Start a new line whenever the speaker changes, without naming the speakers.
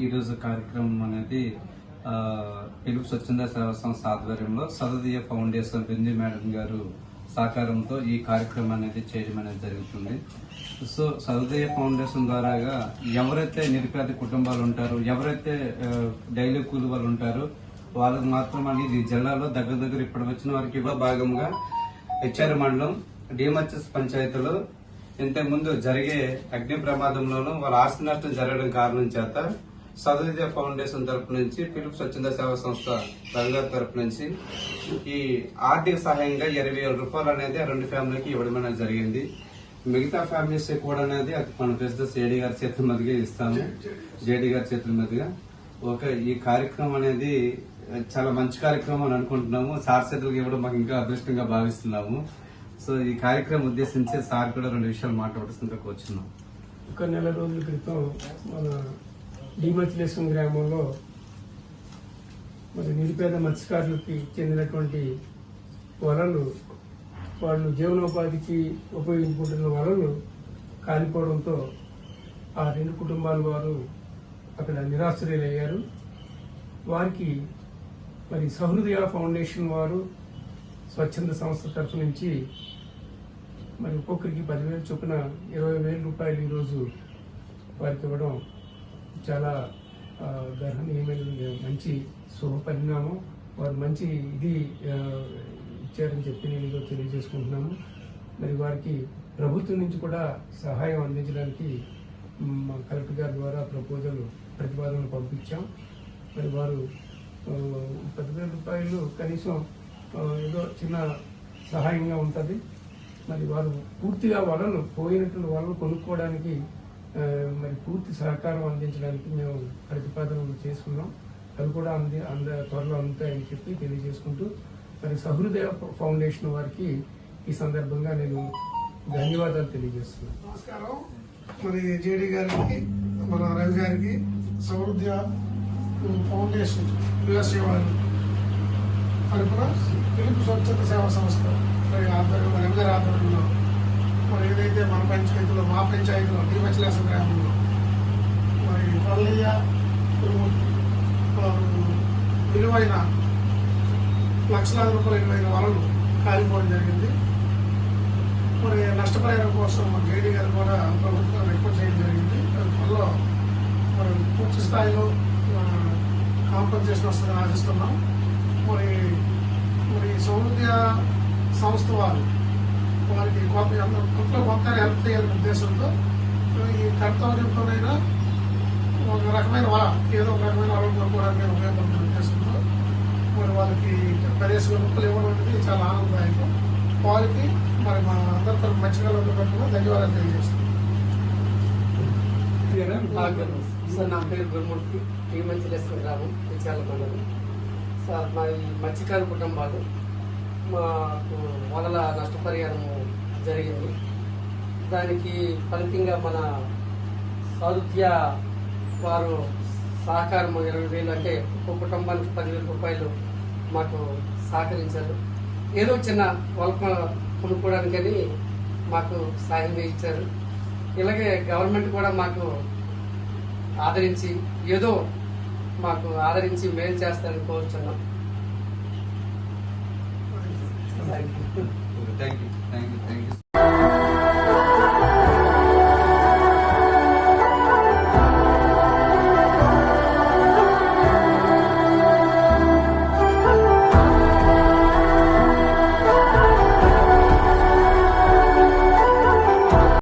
ఈరోజు కార్యక్రమం అనేది పిలుపు స్వచ్ఛంద సేవా సంస్థ ఆధ్వర్యంలో సదదీయ ఫౌండేషన్ బిందు మేడం గారు సహకారంతో ఈ కార్యక్రమం అనేది చేయడం అనేది జరుగుతుంది. సో సదదీయ ఫౌండేషన్ ద్వారాగా ఎవరైతే నిరుపేద కుటుంబాలు ఉంటారో, ఎవరైతే డైలీ కూలి వాళ్ళు ఉంటారో వాళ్ళకి మాత్రం అనేది జిల్లాలో దగ్గర ఇప్పటి వచ్చిన వారికి భాగంగా హెచ్ఆర్ మండలం డిఎంహెచ్ఎస్ పంచాయతీలో ఇంతకుముందు జరిగే అగ్ని ప్రమాదంలోనూ వాళ్ళ ఆస్తి నష్టం జరగడం కారణం చేత సదదీయ ఫౌండేషన్ తరపు నుంచి పిలుపు స్వచ్ఛంద సేవా సంస్థ రవిగారి తరపు నుంచి ఈ ఆర్థిక సహాయంగా 20,000 రూపాయలు అనేది ఆ 2 ఫ్యామిలీకి ఇవ్వడం అనేది జరిగింది. మిగతా ఫ్యామిలీస్ కూడా అనేది మన ప్రెసిడెంట్ జేడీ గారి చేతుల మీదుగా ఇస్తాము. జేడీ గారి చేతుల మీదుగా ఈ కార్యక్రమం అనేది చాలా మంచి కార్యక్రమం అని అనుకుంటున్నాము. సార్ చేతులకు ఇవ్వడం మాకు ఇంకా అదృష్టంగా భావిస్తున్నాము. సో ఈ కార్యక్రమం ఉద్దేశించి సార్ కూడా 2 విషయాలు మాట్లాడుతుంటే కూర్చున్నాం.
ఒక నెల రోజుల క్రితం మన డిమచిలేశ్వరం గ్రామంలో మరి నిరుపేద మత్స్యకారులకి చెందినటువంటి వలలు వాళ్ళు జీవనోపాధికి ఉపయోగించుకుంటున్న వలలు కాలిపోవడంతో ఆ 2 కుటుంబాల వారు అక్కడ నిరాశ్రయులయ్యారు. వారికి మరి సహృదయ ఫౌండేషన్ వారు స్వచ్ఛంద సంస్థ తరఫు నుంచి మరి ఒక్కొక్కరికి 10,000 చొప్పున 20,000 రూపాయలు ఈరోజు వారికి ఇవ్వడం చాలా గర్హనీయమైన మంచి శుభ పరిణామం. వారు మంచి ఇది ఇచ్చారని చెప్పి నేను తెలియజేసుకుంటున్నాము. మరి వారికి ప్రభుత్వం నుంచి కూడా సహాయం అందించడానికి మా కలెక్టర్ గారి ద్వారా ప్రతిపాదనలు పంపించాం. మరి వారు 10,000 రూపాయలు కనీసం ఏదో చిన్న సహాయంగా ఉంటుంది. మరి వారు పూర్తిగా వలలు పోయినటువంటి వలలు కొనుక్కోవడానికి మరి పూర్తి సహకారం అందించడానికి మేము ప్రతిపాదనలు చేసుకున్నాం. అవి కూడా త్వరలో అందుతాయని చెప్పి తెలియజేసుకుంటూ మరి సహృదయ ఫౌండేషన్ వారికి ఈ సందర్భంగా నేను ధన్యవాదాలు తెలియజేస్తున్నాను.
నమస్కారం. మరి జేడీ గారికి, మన రవి గారికి, సహృదయ ఫౌండేషన్ యుఎస్ఏ వారి తరఫున పిలుపు స్వచ్ఛంద సేవా సంస్థ ఆధ్వర్యంలో రవిగారి ఆధ్వర్యంలో మరి ఏదైతే మా పంచాయతీలో డిమచిలేశ్వరం గ్రామంలో మరి పల్లయ్య విలువైన లక్షలాది రూపాయల విలువైన వలలు కాలిపోవడం జరిగింది. మరి నష్టపరిహారం కోసం జేడీ గారు కూడా ప్రభుత్వం రిపోర్ట్ చేయడం జరిగింది. దానివల్ల మరి పూర్తి స్థాయిలో కాంపన్సేషన్ వస్తుందని ఆశిస్తున్నాం. మరి సౌందర్య సంస్థ వారికి కొంత హెల్ప్ చేయాలనే ఉద్దేశంతో ఈ కర్తవ్యంతోనైనా ఒక రకమైన ఏదో ఒక రకమైన వల కొనుక్కోవడానికి ఉపయోగపడుతున్న ఉద్దేశంతో మరి వాళ్ళకి 10,000 రూపాయలు ఇవ్వడం అనేది చాలా ఆనందదాయకం. వారికి మరి మా అందరి తరపు మత్స్యకారుల తరఫున ధన్యవాదాలు తెలియజేస్తున్నాం.
సార్, నా పేరు గురుమూర్తి, డిమచిలేశ్వరం గ్రామం, విచాల మండలం. సార్, మా మత్స్యకారు కుటుంబాలు మాకు వలల నష్టపరిహారం జరిగింది. దానికి ఫలితంగా మన సౌద్య వారు సహకారం 20,000 అంటే ఒక కుటుంబానికి 10,000 రూపాయలు మాకు సహకరించారు. ఏదో చిన్న వలప కొనుక్కోవడానికని మాకు సాయం ఇచ్చారు. ఇలాగే గవర్నమెంట్ కూడా మాకు ఆదరించి మేలు చేస్తారని కోరుచున్నాం.
Thank you.